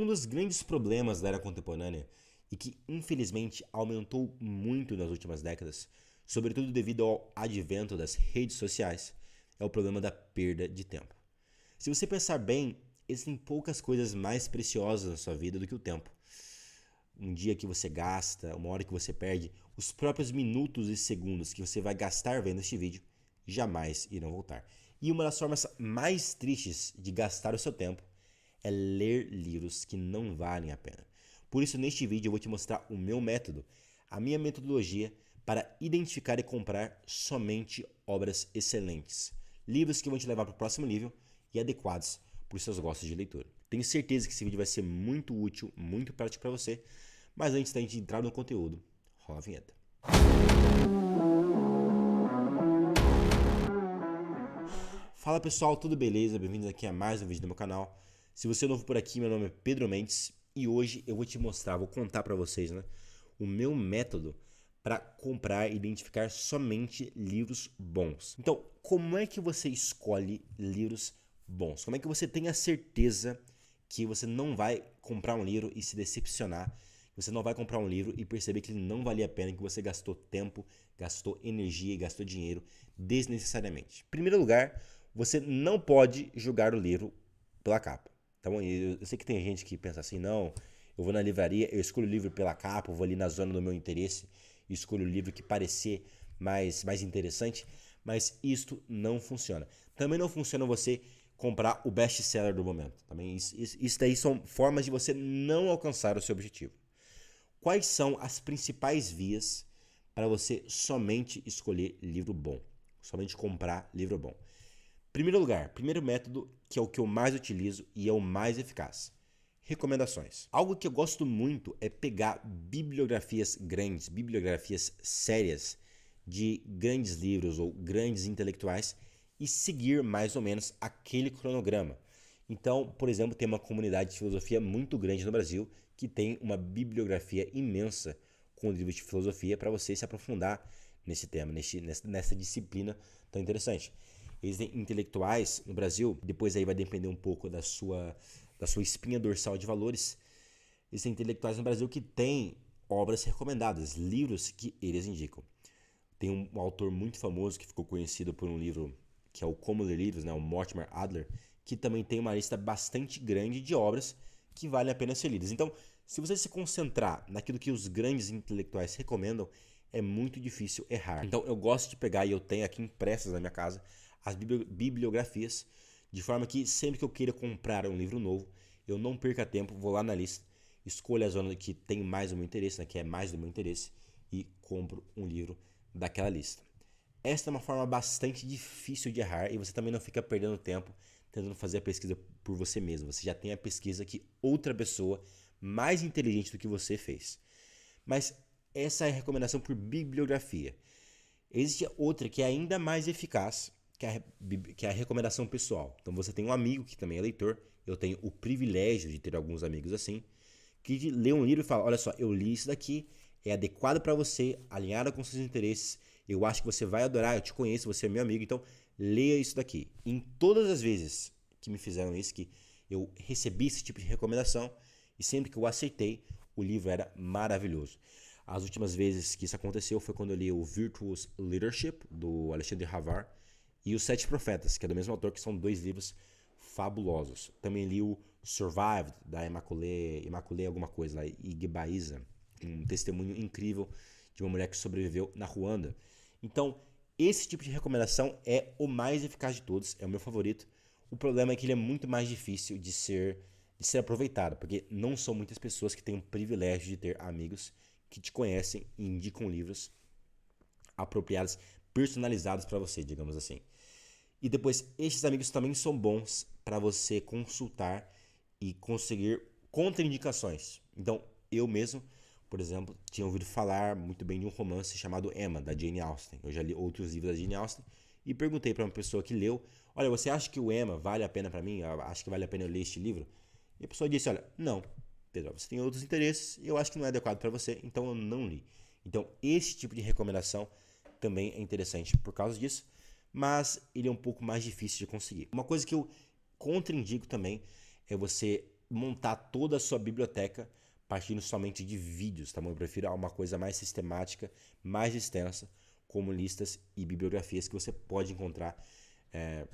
Um dos grandes problemas da era contemporânea e que infelizmente aumentou muito nas últimas décadas, sobretudo devido ao advento das redes sociais, é o problema da perda de tempo. Se você pensar bem, existem poucas coisas mais preciosas na sua vida do que o tempo. Um dia que você gasta, uma hora que você perde, os próprios minutos e segundos que você vai gastar vendo este vídeo jamais irão voltar. E uma das formas mais tristes de gastar o seu tempo é ler livros que não valem a pena. Por isso, neste vídeo eu vou te mostrar o meu método, a minha metodologia para identificar e comprar somente obras excelentes. Livros que vão te levar para o próximo nível e adequados para os seus gostos de leitura. Tenho certeza que esse vídeo vai ser muito útil, muito prático para você, mas antes da gente entrar no conteúdo, rola a vinheta. Fala pessoal, tudo beleza? Bem-vindos aqui a mais um vídeo do meu canal. Se você é novo por aqui, meu nome é Pedro Mendes e hoje eu vou te mostrar, vou contar para vocês, o meu método para comprar e identificar somente livros bons. Então, como é que você escolhe livros bons? Como é que você tem a certeza que você não vai comprar um livro e se decepcionar? Você não vai comprar um livro e perceber que ele não valia a pena, que você gastou tempo, gastou energia e gastou dinheiro desnecessariamente. Em primeiro lugar, você não pode julgar o livro pela capa. Tá bom? Eu sei que tem gente que pensa assim, não, eu vou na livraria, eu escolho o livro pela capa, eu vou ali na zona do meu interesse e escolho o livro que parecer mais interessante, mas isto não funciona. Também não funciona você comprar o best-seller do momento. Também isso daí são formas de você não alcançar o seu objetivo. Quais são as principais vias para você somente escolher livro bom? Somente comprar livro bom. Primeiro lugar, primeiro método, que é o que eu mais utilizo e é o mais eficaz. Recomendações. Algo que eu gosto muito é pegar bibliografias grandes, bibliografias sérias de grandes livros ou grandes intelectuais e seguir mais ou menos aquele cronograma. Então, por exemplo, tem uma comunidade de filosofia muito grande no Brasil que tem uma bibliografia imensa com livros de filosofia para você se aprofundar nesse tema, nessa disciplina tão interessante. Existem intelectuais no Brasil, depois aí vai depender um pouco da sua espinha dorsal de valores. Existem intelectuais no Brasil que têm obras recomendadas, livros que eles indicam. Tem um autor muito famoso que ficou conhecido por um livro que é o Como Ler Livros, o Mortimer Adler, que também tem uma lista bastante grande de obras que valem a pena ser lidas. Então, se você se concentrar naquilo que os grandes intelectuais recomendam, é muito difícil errar. Então, eu gosto de pegar, e eu tenho aqui impressas na minha casa, as bibliografias, de forma que sempre que eu queira comprar um livro novo, eu não perca tempo, vou lá na lista, escolho a zona que tem mais do meu interesse, que é mais do meu interesse, e compro um livro daquela lista. Esta é uma forma bastante difícil de errar e você também não fica perdendo tempo tentando fazer a pesquisa por você mesmo. Você já tem a pesquisa que outra pessoa mais inteligente do que você fez. Mas essa é a recomendação por bibliografia. Existe outra que é ainda mais eficaz, que é a recomendação pessoal. Então você tem um amigo que também é leitor, eu tenho o privilégio de ter alguns amigos assim, que lê um livro e fala, olha só, eu li isso daqui, é adequado para você, alinhado com seus interesses, eu acho que você vai adorar, eu te conheço, você é meu amigo, então leia isso daqui. Em todas as vezes que me fizeram isso, que eu recebi esse tipo de recomendação, e sempre que eu aceitei, o livro era maravilhoso. As últimas vezes que isso aconteceu foi quando eu li o Virtuous Leadership, do Alexandre Havard, e Os Sete Profetas, que é do mesmo autor, que são dois livros fabulosos. Também li o Survived, da Immaculée alguma coisa lá, Igbaíza, um testemunho incrível de uma mulher que sobreviveu na Ruanda. Então, esse tipo de recomendação é o mais eficaz de todos, é o meu favorito. O problema é que ele é muito mais difícil de ser aproveitado, porque não são muitas pessoas que têm o privilégio de ter amigos que te conhecem e indicam livros apropriados, personalizados para você, digamos assim. E depois, esses amigos também são bons para você consultar e conseguir contraindicações. Então, eu mesmo, por exemplo, tinha ouvido falar muito bem de um romance chamado Emma, da Jane Austen. Eu já li outros livros da Jane Austen e perguntei para uma pessoa que leu, olha, você acha que o Emma vale a pena para mim? Acho que vale a pena eu ler este livro? E a pessoa disse, olha, não, Pedro, você tem outros interesses e eu acho que não é adequado para você, então eu não li. Então, esse tipo de recomendação também é interessante por causa disso, mas ele é um pouco mais difícil de conseguir. Uma coisa que eu contraindico também é você montar toda a sua biblioteca partindo somente de vídeos, tá bom? Eu prefiro uma coisa mais sistemática, mais extensa, como listas e bibliografias que você pode encontrar,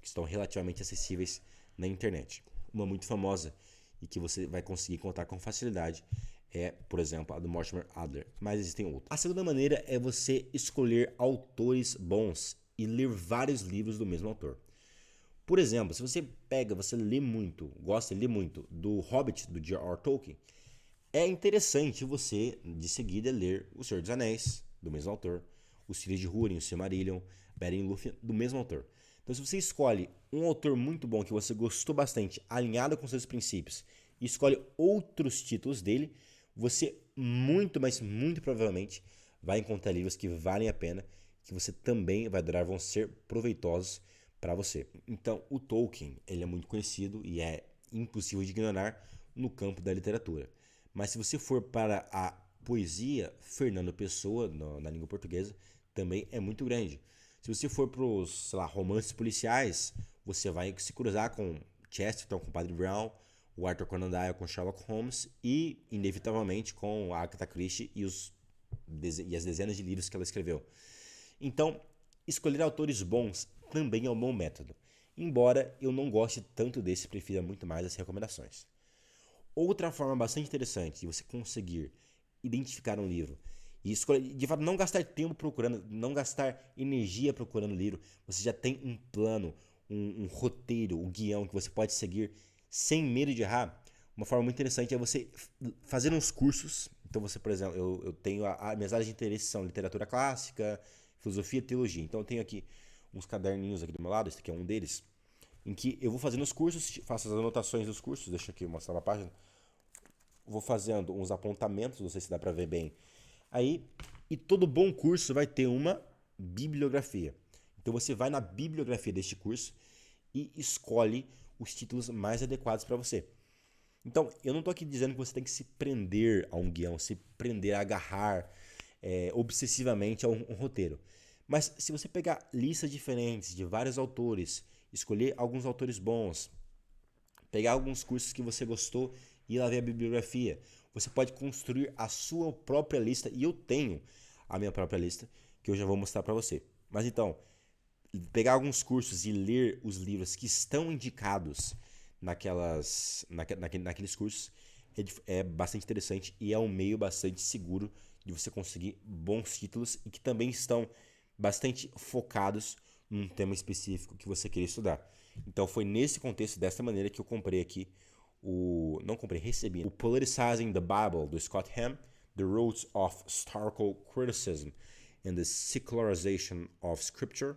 que estão relativamente acessíveis na internet. Uma muito famosa e que você vai conseguir encontrar com facilidade é, por exemplo, a do Mortimer Adler, mas existem outras. A segunda maneira é você escolher autores bons e ler vários livros do mesmo autor. Por exemplo, se você lê muito, gosta de ler muito do Hobbit, do J.R.R. Tolkien, é interessante você, de seguida, ler O Senhor dos Anéis, do mesmo autor, Os Filhos de Húrin, o Silmarillion, Beren e Lúthien, do mesmo autor. Então, se você escolhe um autor muito bom que você gostou bastante, alinhado com seus princípios, e escolhe outros títulos dele, você muito, mas muito provavelmente vai encontrar livros que valem a pena, que você também vai adorar, vão ser proveitosos para você. Então, o Tolkien, ele é muito conhecido e é impossível de ignorar no campo da literatura. Mas se você for para a poesia, Fernando Pessoa, na língua portuguesa, também é muito grande. Se você for para os, sei lá, romances policiais, você vai se cruzar com Chesterton, com Padre Brown, o Arthur Conan Doyle com Sherlock Holmes e, inevitavelmente, com a Agatha Christie e as dezenas de livros que ela escreveu. Então, escolher autores bons também é um bom método, embora eu não goste tanto desse, prefira muito mais as recomendações. Outra forma bastante interessante de você conseguir identificar um livro e escolher, de fato, não gastar tempo procurando, não gastar energia procurando o livro, você já tem um plano, um roteiro, um guião que você pode seguir sem medo de errar. Uma forma muito interessante é você fazer uns cursos. Então você, por exemplo, eu tenho minhas áreas de interesse são literatura clássica, filosofia e teologia. Então eu tenho aqui uns caderninhos aqui do meu lado, esse aqui é um deles, em que eu vou fazendo os cursos, faço as anotações dos cursos, deixa aqui eu mostrar uma página, vou fazendo uns apontamentos, não sei se dá para ver bem aí, e todo bom curso vai ter uma bibliografia. Então você vai na bibliografia deste curso e escolhe os títulos mais adequados para você. Então, eu não estou aqui dizendo que você tem que se prender a um guião, se prender a agarrar obsessivamente a um roteiro. Mas se você pegar listas diferentes de vários autores, escolher alguns autores bons, pegar alguns cursos que você gostou e ir lá ver a bibliografia, você pode construir a sua própria lista, e eu tenho a minha própria lista, que eu já vou mostrar para você. Mas então, pegar alguns cursos e ler os livros que estão indicados naqueles cursos é bastante interessante e é um meio bastante seguro de você conseguir bons títulos e que também estão bastante focados num tema específico que você queria estudar. Então foi nesse contexto, dessa maneira, que eu comprei aqui recebi o Politicizing the Bible, do Scott Ham, The Roots of Historical Criticism and the Secularization of Scripture.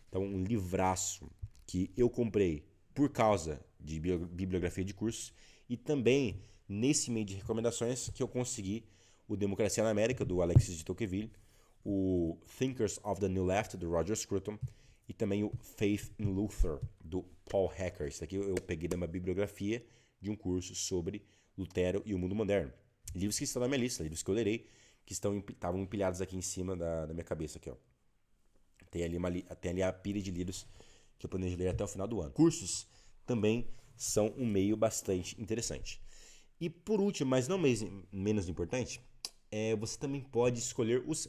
Então, um livraço que eu comprei por causa de bibliografia de cursos e também nesse meio de recomendações que eu consegui o Democracia na América, do Alexis de Tocqueville, o Thinkers of the New Left, do Roger Scruton, e também o Faith in Luther, do Paul Hacker. Isso aqui eu peguei de uma bibliografia de um curso sobre Lutero e o mundo moderno. Livros que estão na minha lista, livros que eu lerei, que estavam empilhados aqui em cima da minha cabeça. Aqui, ó. Tem ali a pilha de livros que eu planejo ler até o final do ano. Cursos também são um meio bastante interessante. E por último, mas não menos importante, você também pode escolher os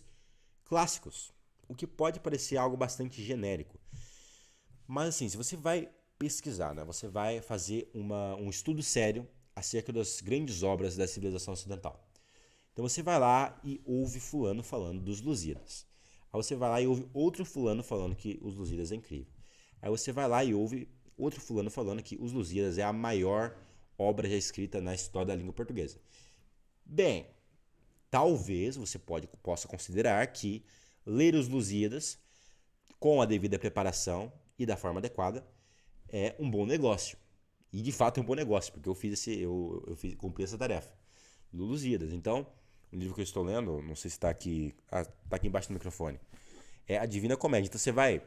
clássicos, o que pode parecer algo bastante genérico. Mas assim, se você vai pesquisar, né, você vai fazer um estudo sério acerca das grandes obras da civilização ocidental. Então você vai lá e ouve fulano falando dos Lusíadas. Aí você vai lá e ouve outro fulano falando que os Lusíadas é incrível. Aí você vai lá e ouve outro fulano falando que os Lusíadas é a maior obra já escrita na história da língua portuguesa. Bem, talvez você possa considerar que ler os Lusíadas com a devida preparação e da forma adequada é um bom negócio. E de fato é um bom negócio, porque cumpri essa tarefa do Lusíadas. Então, o livro que eu estou lendo, não sei se está aqui, está aqui embaixo do microfone, é a Divina Comédia. Então você vai,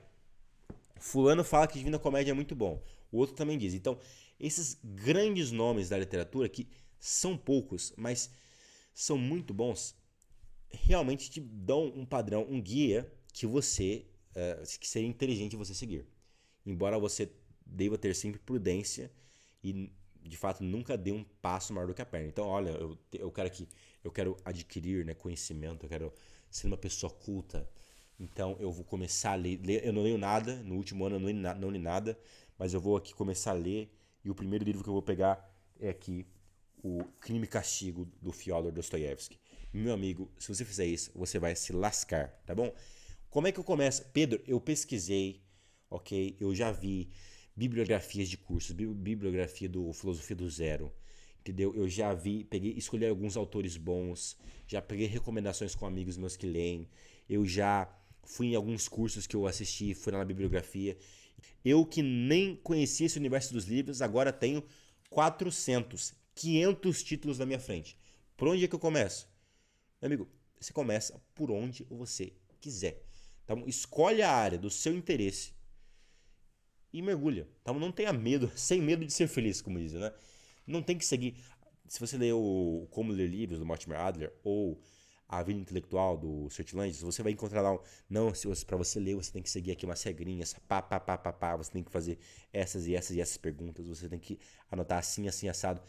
fulano fala que Divina Comédia é muito bom, o outro também diz. Então, esses grandes nomes da literatura, que são poucos, mas são muito bons, realmente te dão um padrão, um guia que seria inteligente você seguir. Embora você deva ter sempre prudência e de fato, nunca dê um passo maior do que a perna. Então, olha, eu quero adquirir, né, conhecimento, eu quero ser uma pessoa culta. Então, eu vou começar a ler. Eu não leio nada, no último ano eu não li nada, mas eu vou aqui começar a ler. E o primeiro livro que eu vou pegar é aqui, O Crime e Castigo, do Fyodor Dostoiévski. Meu amigo, se você fizer isso, você vai se lascar, tá bom? Como é que eu começo? Pedro, eu pesquisei, ok? Eu já vi bibliografias de cursos, bibliografia do Filosofia do Zero, entendeu? Eu já vi, escolhi alguns autores bons, já peguei recomendações com amigos meus que leem, eu já fui em alguns cursos que eu assisti, fui lá na bibliografia. Eu que nem conhecia esse universo dos livros, agora tenho 400, 500 títulos na minha frente. Por onde é que eu começo? Meu amigo, você começa por onde você quiser. Então, escolhe a área do seu interesse e mergulha. Então, não tenha medo, sem medo de ser feliz, como dizem, né? Não tem que seguir. Se você ler o Como Ler Livros, do Mortimer Adler, ou A Vida Intelectual, do Sert Langes, você vai encontrar lá, não, para você ler, você tem que seguir aqui umas regrinhas, pá, você tem que fazer essas e essas e essas perguntas, você tem que anotar assim, assim, assado.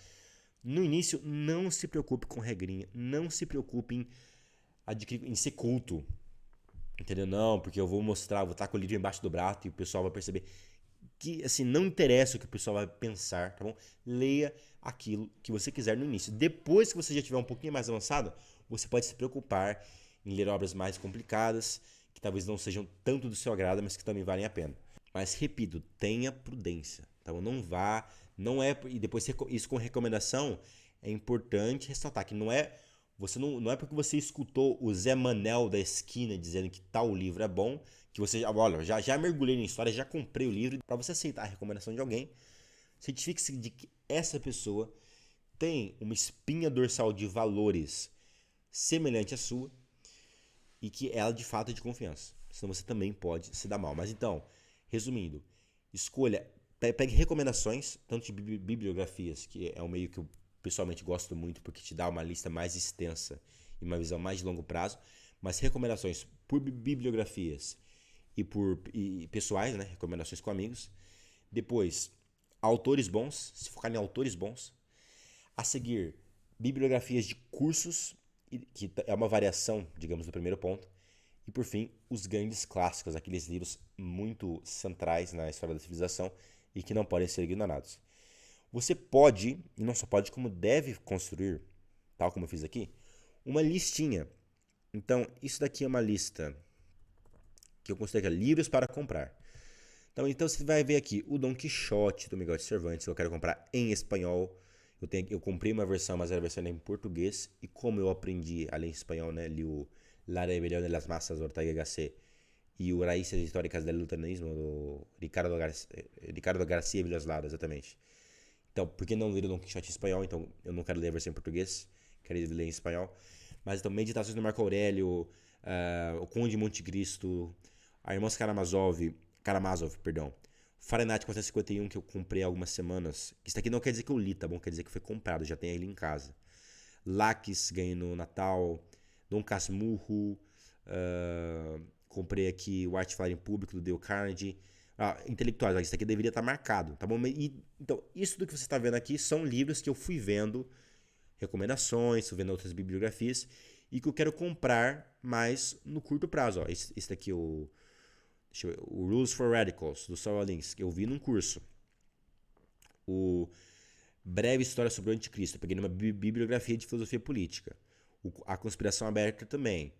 No início, não se preocupe com regrinha, não se preocupe em ser culto, entendeu? Não, porque eu vou mostrar, vou estar com o livro embaixo do braço e o pessoal vai perceber que, assim, não interessa o que o pessoal vai pensar, tá bom? Leia aquilo que você quiser no início. Depois que você já tiver um pouquinho mais avançado, você pode se preocupar em ler obras mais complicadas, que talvez não sejam tanto do seu agrado, mas que também valem a pena. Mas, repito, tenha prudência, tá bom? Não vá, não é... E depois, isso com recomendação, é importante ressaltar que não é... não é porque você escutou o Zé Manel da esquina dizendo que tal livro é bom, que você, olha, já mergulhei na história, já comprei o livro. Para você aceitar a recomendação de alguém, certifique-se de que essa pessoa tem uma espinha dorsal de valores semelhante à sua e que ela de fato é de confiança. Senão você também pode se dar mal. Mas então, resumindo, escolha, pegue recomendações, tanto de bibliografias, que é um meio que eu pessoalmente gosto muito porque te dá uma lista mais extensa e uma visão mais de longo prazo, mas recomendações por bibliografias e pessoais, né? Recomendações com amigos. Depois, autores bons, se focar em autores bons. A seguir, bibliografias de cursos, que é uma variação, digamos, do primeiro ponto. E por fim, os grandes clássicos, aqueles livros muito centrais na história da civilização e que não podem ser ignorados. Você pode, e não só pode, como deve construir, tal como eu fiz aqui, uma listinha. Então, isso daqui é uma lista que eu considero que é livros para comprar. Então você vai ver aqui o Dom Quixote do Miguel de Cervantes, que eu quero comprar em espanhol. Eu comprei uma versão, mas era a versão em português. E como eu aprendi a ler espanhol, né, li o La Rebelión de las Masas, do Ortega y Gasset, e o Raíces Históricas del Luteranismo, do Ricardo Garcia Villaslara, exatamente. Então, por que não ler o Dom Quixote em espanhol? Então, eu não quero ler a versão em português, quero ler em espanhol. Mas então, Meditações do Marco Aurélio, o Conde de Monte Cristo, a Irmãos Karamazov, perdão. Fahrenheit 451, que eu comprei há algumas semanas. Isso aqui não quer dizer que eu li, tá bom? Quer dizer que foi comprado, já tem ele em casa. Laques, ganhei no Natal. Dom Casmurro. Comprei aqui o Arte Falar em Público, do Dale Carnegie. Intelectuais, isso aqui deveria estar marcado, tá bom? Então, isso do que você está vendo aqui são livros que eu fui vendo, recomendações, fui vendo outras bibliografias, e que eu quero comprar mais no curto prazo. Ó. Esse daqui é o Rules for Radicals, do Saul Alinsky, que eu vi num curso. O Breve História sobre o Anticristo, eu peguei numa bibliografia de filosofia política. A Conspiração Aberta também.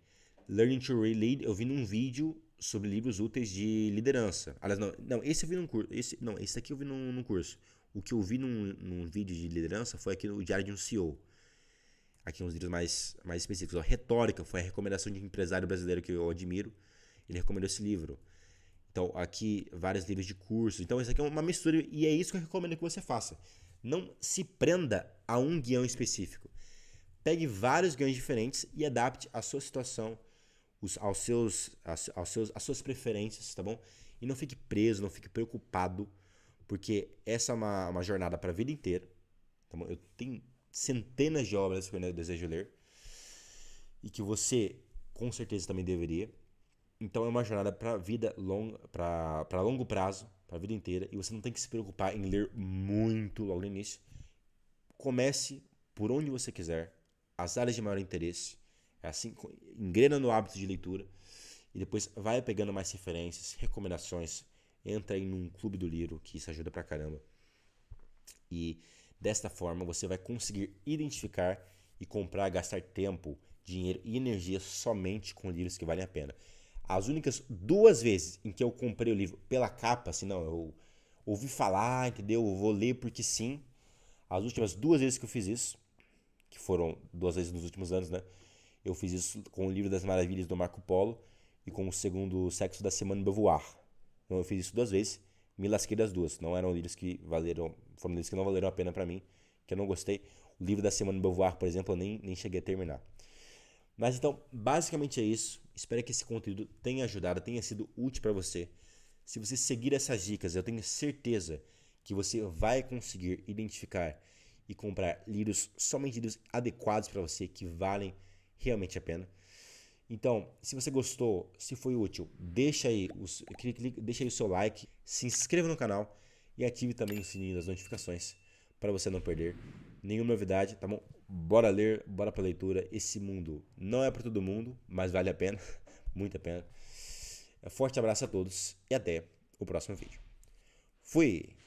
Learning to Read, eu vi num vídeo sobre livros úteis de liderança. Aliás, não, esse eu vi num curso. Esse daqui eu vi num curso. O que eu vi num vídeo de liderança foi aqui no Diário de um CEO. Aqui uns livros mais específicos. Retórica foi a recomendação de um empresário brasileiro que eu admiro. Ele recomendou esse livro. Então, aqui, vários livros de curso. Então, isso aqui é uma mistura e é isso que eu recomendo que você faça. Não se prenda a um guião específico. Pegue vários guiões diferentes e adapte a sua situação, às suas preferências, tá bom? E não fique preso, não fique preocupado, porque essa é uma jornada para a vida inteira. Tá bom? Eu tenho centenas de obras que eu ainda desejo ler e que você, com certeza, também deveria. Então é uma jornada para vida longa, para longo prazo, para a vida inteira, e você não tem que se preocupar em ler muito logo no início. comece por onde você quiser, as áreas de maior interesse, assim, engrena no hábito de leitura e depois vai pegando mais referências, recomendações, entra aí num clube do livro, que isso ajuda pra caramba. E desta forma você vai conseguir identificar e comprar, gastar tempo, dinheiro e energia somente com livros que valem a pena. As únicas 2 vezes em que eu comprei o livro pela capa, assim, não, eu ouvi falar, entendeu? Eu vou ler porque sim. As últimas 2 vezes que eu fiz isso, que foram 2 vezes nos últimos anos, né? Eu fiz isso com o Livro das Maravilhas do Marco Polo e com o segundo Sexo da Simone de Beauvoir. Então eu fiz isso 2 vezes, me lasquei das 2. Não eram livros que valeram, foram livros que não valeram a pena pra mim, que eu não gostei. O livro da Simone de Beauvoir, por exemplo, eu nem cheguei a terminar. Mas então, basicamente é isso. Espero que esse conteúdo tenha ajudado, tenha sido útil para você. Se você seguir essas dicas, eu tenho certeza que você vai conseguir identificar e comprar livros, somente livros adequados para você, que valem realmente a pena. Então, se você gostou, se foi útil, deixa aí o seu like, se inscreva no canal e ative também o sininho das notificações para você não perder nenhuma novidade, tá bom? Bora ler, bora pra leitura. Esse mundo não é para todo mundo, mas vale a pena, muito a pena. Forte abraço a todos e até o próximo vídeo. Fui!